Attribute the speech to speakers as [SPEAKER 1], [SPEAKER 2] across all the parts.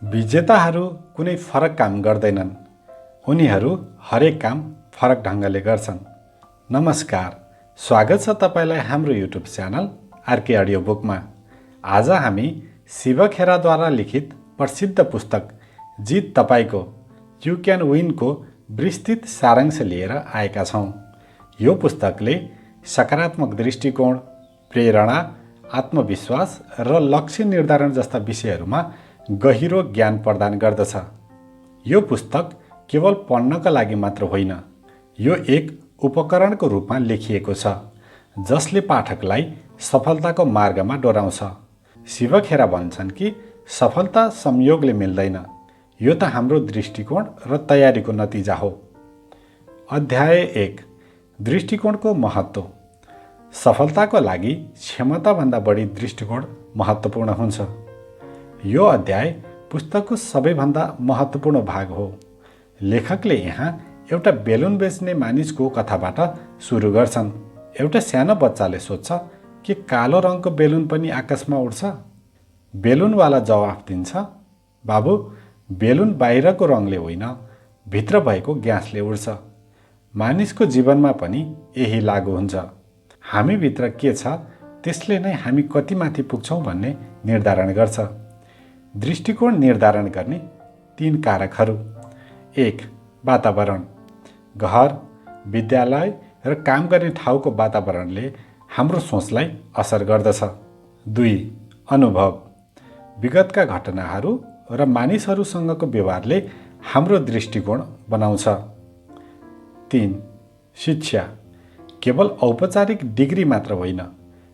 [SPEAKER 1] विजेताहरू कुनै फरक काम गर्दैनन्। उनीहरू हरेक काम फरक ढङ्गले गर्छन्। नमस्कार, स्वागत छ तपाईँलाई हाम्रो युट्युब च्यानल आरके अडियो बुकमा। आज हामी शिव खेराद्वारा लिखित प्रसिद्ध पुस्तक जित तपाईँको यु क्यान विनको विस्तृत सारांश लिएर आएका छौँ। यो पुस्तकले सकारात्मक दृष्टिकोण, प्रेरणा, आत्मविश्वास र लक्ष्य निर्धारण जस्ता विषयहरूमा गहिरो ज्ञान प्रदान गर्दछ। यो पुस्तक केवल पढ्नका लागि मात्र होइन, यो एक उपकरणको रूपमा लेखिएको छ जसले पाठकलाई सफलताको मार्गमा डोराउँछ। शिव खेरा भन्छन् कि सफलता संयोगले मिल्दैन, यो त हाम्रो दृष्टिकोण र तयारीको नतिजा हो। अध्याय 1, दृष्टिकोणको महत्त्व। सफलताको लागि क्षमताभन्दा बढी दृष्टिकोण महत्त्वपूर्ण हुन्छ। यो अध्याय पुस्तकको सबैभन्दा महत्त्वपूर्ण भाग हो। लेखकले यहाँ एउटा बेलुन बेच्ने मानिसको कथाबाट सुरु गर्छन्। एउटा सानो बच्चाले सोध्छ कि कालो रङको बेलुन पनि आकाशमा उड्छ? बेलुनवाला जवाफ दिन्छ, बाबु, बेलुन बाहिरको रङले होइन, भित्र भएको ग्यासले उड्छ। मानिसको जीवनमा पनि यही लागु हुन्छ। हामीभित्र के छ त्यसले नै हामी कति माथि पुग्छौँ भन्ने निर्धारण गर्छ। दृष्टिकोण निर्धारण गर्ने 3 कारकहरू। 1. वातावरण। घर, विद्यालय र काम गर्ने ठाउँको वातावरणले हाम्रो सोचलाई असर गर्दछ। 2. अनुभव। विगतका घटनाहरू र मानिसहरूसँगको व्यवहारले हाम्रो दृष्टिकोण बनाउँछ। 3. शिक्षा। केवल औपचारिक डिग्री मात्र होइन,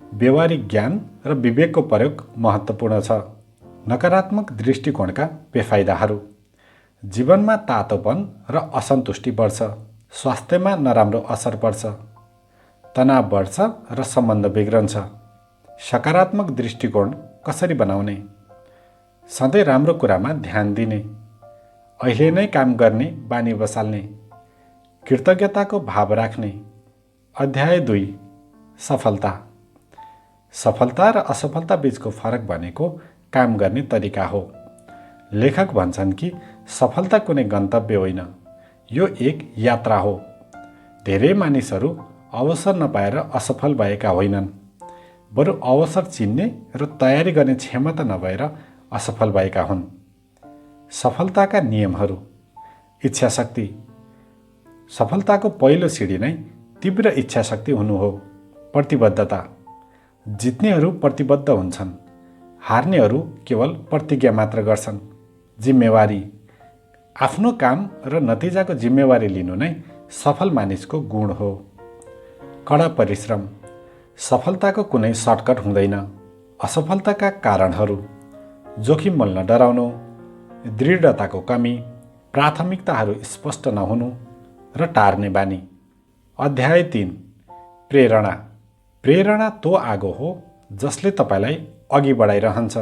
[SPEAKER 1] व्यवहारिक ज्ञान र विवेकको प्रयोग महत्त्वपूर्ण छ। नकारात्मक दृष्टिकोणका बेफाइदाहरू। जीवनमा तातोपन र असन्तुष्टि बढ्छ, स्वास्थ्यमा नराम्रो असर पर्छ, तनाव बढ्छ र सम्बन्ध बिग्रन्छ। सकारात्मक दृष्टिकोण कसरी बनाउने? सधैँ राम्रो कुरामा ध्यान दिने, अहिले नै काम गर्ने बानी बसाल्ने, कृतज्ञताको भाव राख्ने। अध्याय 2, सफलता। सफलता र असफलता बीचको फरक भनेको काम गर्ने तरिका हो। लेखक भन्छन् कि सफलता कुनै गन्तव्य होइन, यो एक यात्रा हो। धेरै मानिसहरू अवसर नपाएर असफल भएका होइनन्, बरु अवसर चिन्ने र तयारी गर्ने क्षमता नभएर असफल भएका हुन्। सफलताका नियमहरू। इच्छाशक्ति। सफलताको पहिलो सिडी नै तीव्र इच्छाशक्ति हुनु हो। प्रतिबद्धता। जित्नेहरू प्रतिबद्ध हुन्छन्, हार्नेहरू केवल प्रतिज्ञा मात्र गर्छन्। जिम्मेवारी। आफ्नो काम र नतिजाको जिम्मेवारी लिनु नै सफल मानिसको गुण हो। कडा परिश्रम। सफलताको कुनै सर्टकट हुँदैन। असफलताका कारणहरू। जोखिम मोल्न डराउनु, दृढताको कमी, प्राथमिकताहरू स्पष्ट नहुनु र टार्ने बानी। अध्याय 3, प्रेरणा। प्रेरणा तो आगो हो जसले तपाईँलाई अघि बढाइरहन्छ।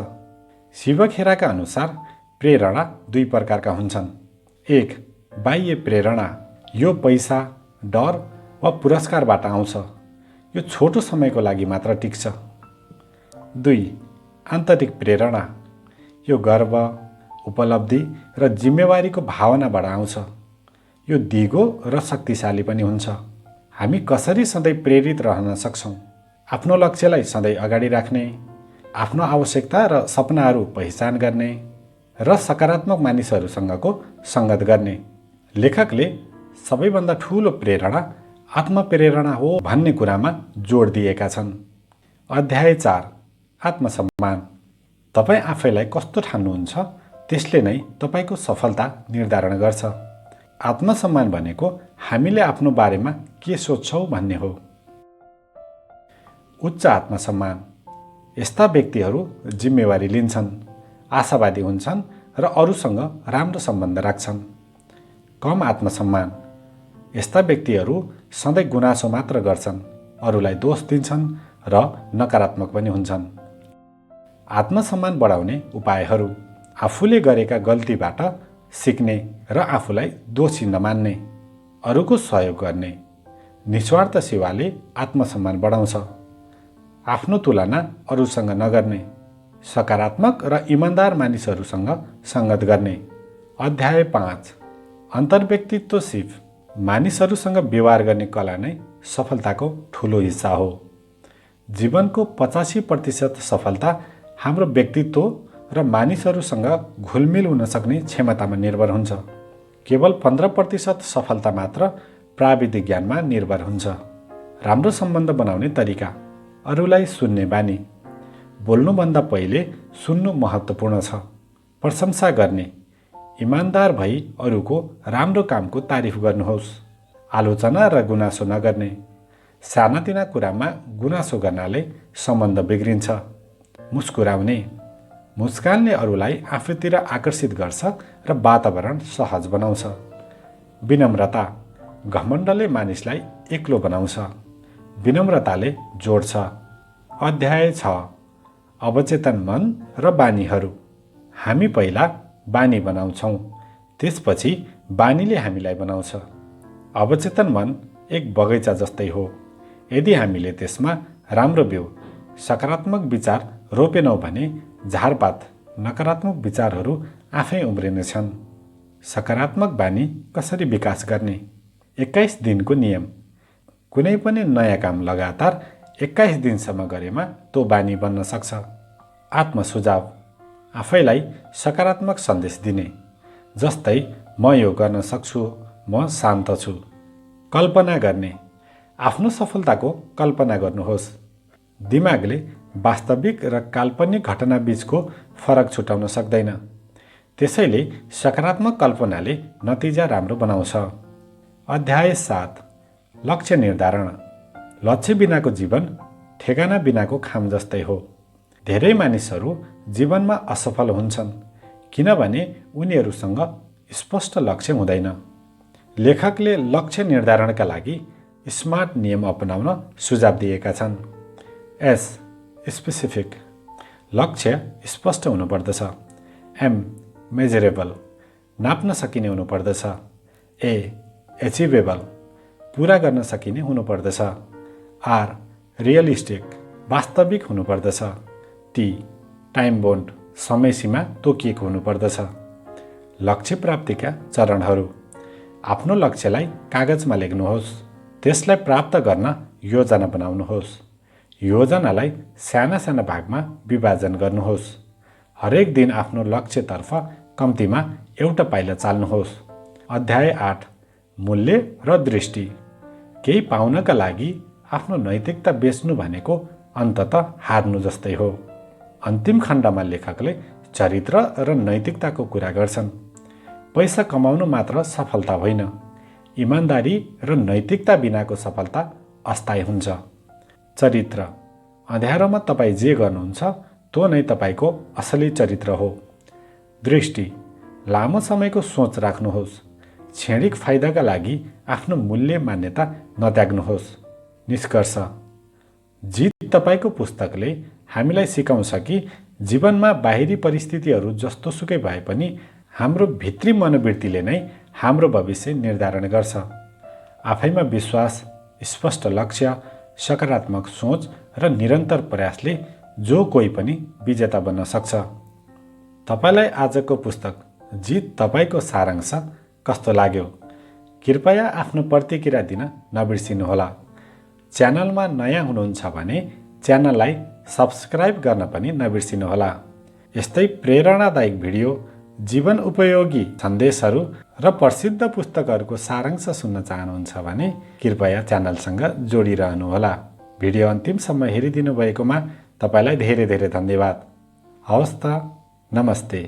[SPEAKER 1] शिव खेराका अनुसार प्रेरणा 2 प्रकारका हुन्छन्। 1. बाह्य प्रेरणा। यो पैसा, डर वा पुरस्कारबाट आउँछ। यो छोटो समयको लागि मात्र टिक्छ। 2. आन्तरिक प्रेरणा। यो गर्व, उपलब्धि र जिम्मेवारीको भावनाबाट आउँछ। यो दिगो र शक्तिशाली पनि हुन्छ। हामी कसरी सधैँ प्रेरित रहन सक्छौँ? आफ्नो लक्ष्यलाई सधैँ अगाडि राख्ने, आफ्नो आवश्यकता र सपनाहरू पहिचान गर्ने र सकारात्मक मानिसहरूसँगको सङ्गत गर्ने। लेखकले सबैभन्दा ठुलो प्रेरणा आत्मप्रेरणा हो भन्ने कुरामा जोड दिएका छन्। अध्याय 4, आत्मसम्मान। तपाईँ आफैलाई कस्तो ठान्नुहुन्छ त्यसले नै तपाईँको सफलता निर्धारण गर्छ। आत्मसम्मान भनेको हामीले आफ्नो बारेमा के सोच्छौँ भन्ने हो। उच्च आत्मसम्मान। यस्ता व्यक्तिहरू जिम्मेवारी लिन्छन्, आशावादी हुन्छन् र अरूसँग राम्रो सम्बन्ध राख्छन्। कम आत्मसम्मान। यस्ता व्यक्तिहरू सधैँ गुनासो मात्र गर्छन्, अरूलाई दोष दिन्छन् र नकारात्मक पनि हुन्छन्। आत्मसम्मान बढाउने उपायहरू। आफूले गरेका गल्तीबाट सिक्ने र आफूलाई दोषी नमान्ने, अरूको सहयोग गर्ने। निस्वार्थ सेवाले आत्मसम्मान बढाउँछ। आफ्नो तुलना अरूसँग नगर्ने, सकारात्मक र इमान्दार मानिसहरूसँग सङ्गत गर्ने। अध्याय 5 अन्तर्व्यक्तित्व सिप। मानिसहरूसँग व्यवहार गर्ने कला नै सफलताको ठुलो हिस्सा हो। जीवनको 85% सफलता हाम्रो व्यक्तित्व र मानिसहरूसँग घुलमिल हुन सक्ने क्षमतामा निर्भर हुन्छ। केवल 15% सफलता मात्र प्राविधिक ज्ञानमा निर्भर हुन्छ। राम्रो सम्बन्ध बनाउने तरिका। अरूलाई सुन्ने बानी। बोल्नुभन्दा पहिले सुन्नु महत्त्वपूर्ण छ। प्रशंसा गर्ने। इमान्दार भई अरूको राम्रो कामको तारिफ गर्नुहोस्। आलोचना र गुनासो नगर्ने। सानातिना कुरामा गुनासो गर्नाले सम्बन्ध बिग्रिन्छ। मुस्कुराउने। मुस्कानले अरूलाई आफूतिर आकर्षित गर्छ र वातावरण सहज बनाउँछ। विनम्रता। घमण्डले मानिसलाई एक्लो बनाउँछ। विनम्रताले जोड्छ। अध्याय 6 अवचेतन मन र बानीहरू। हामी पहिला बानी बनाउँछौँ, त्यसपछि बानीले हामीलाई बनाउँछ। अवचेतन मन एक बगैँचा जस्तै हो। यदि हामीले त्यसमा राम्रो बिउ सकारात्मक विचार रोपेनौँ भने झारपात नकारात्मक विचारहरू आफै उम्रिनेछन्। सकारात्मक बानी कसरी विकास गर्ने? 21 दिनको नियम। कुनै पनि नयाँ काम लगातार 21 दिनसम्म गरेमा त्यो बानी बन्न सक्छ। आत्मसुझाव। आफैलाई सकारात्मक सन्देश दिने, जस्तै म यो गर्न सक्छु, म शान्त छु। कल्पना गर्ने। आफ्नो सफलताको कल्पना गर्नुहोस्। दिमागले वास्तविक र काल्पनिक घटना बीचको फरक छुटाउन सक्दैन, त्यसैले सकारात्मक कल्पनाले नतिजा राम्रो बनाउँछ। अध्याय 7 लक्ष्य निर्धारण। लक्ष्य बिनाको जीवन ठेगाना बिनाको खाम जस्तै हो। धेरै मानिसहरू जीवनमा असफल हुन्छन् किनभने उनीहरूसँग स्पष्ट लक्ष्य हुँदैन। लेखकले लक्ष्य निर्धारणका लागि स्मार्ट नियम अपनाउन सुझाव दिएका छन्। S specific. लक्ष्य स्पष्ट हुनुपर्दछ। M measurable. नाप्न सकिने हुनुपर्दछ। A achievable. पुरा गर्न सकिने हुनुपर्दछ। R realistic. वास्तविक हुनुपर्दछ। T time bound. समय सीमा तोकिएको हुनुपर्दछ। लक्ष्य प्राप्तिका चरणहरू। आफ्नो लक्ष्यलाई कागजमा लेख्नुहोस्। त्यसलाई प्राप्त गर्न योजना बनाउनुहोस्। योजनालाई साना साना भागमा विभाजन गर्नुहोस्। हरेक दिन आफ्नो लक्ष्यतर्फ कम्तीमा एउटा पाइला चाल्नुहोस्। अध्याय 8 मूल्य र दृष्टि। केही पाउनका लागि आफ्नो नैतिकता बेच्नु भनेको अन्ततः हार्नु जस्तै हो। अन्तिम खण्डमा लेखकले चरित्र र नैतिकताको कुरा गर्छन्। पैसा कमाउनु मात्र सफलता होइन, इमान्दारी र नैतिकता बिनाको सफलता अस्थायी हुन्छ। चरित्र। अँध्यारोमा तपाईँ जे गर्नुहुन्छ त्यो नै तपाईँको असली चरित्र हो। दृष्टि। लामो समयको सोच राख्नुहोस्। क्षणिक फाइदाका लागि आफ्नो मूल्य मान्यता नत्याग्नुहोस्। निष्कर्ष। जित तपाईँको पुस्तकले हामीलाई सिकाउँछ कि जीवनमा बाहिरी परिस्थितिहरू जस्तोसुकै भए पनि हाम्रो भित्री मनोवृत्तिले नै हाम्रो भविष्य निर्धारण गर्छ। आफैमा विश्वास, स्पष्ट लक्ष्य, सकारात्मक सोच र निरन्तर प्रयासले जो कोही पनि विजेता बन्न सक्छ। तपाईँलाई आजको पुस्तक जित तपाईँको सारांश कस्तो लाग्यो? कृपया आफ्नो प्रतिक्रिया दिन नबिर्सिनुहोला। च्यानलमा नयाँ हुनुहुन्छ भने च्यानललाई सब्स्क्राइब गर्न पनि नबिर्सिनुहोला। यस्तै प्रेरणादायक भिडियो, जीवन उपयोगी सन्देशहरू र प्रसिद्ध पुस्तकहरूको सारांश सुन्न चाहनुहुन्छ भने कृपया च्यानलसँग जोडिरहनुहोला। भिडियो अन्तिमसम्म हेरिदिनु भएकोमा तपाईँलाई धेरै धेरै धन्यवाद। हवस् त, नमस्ते।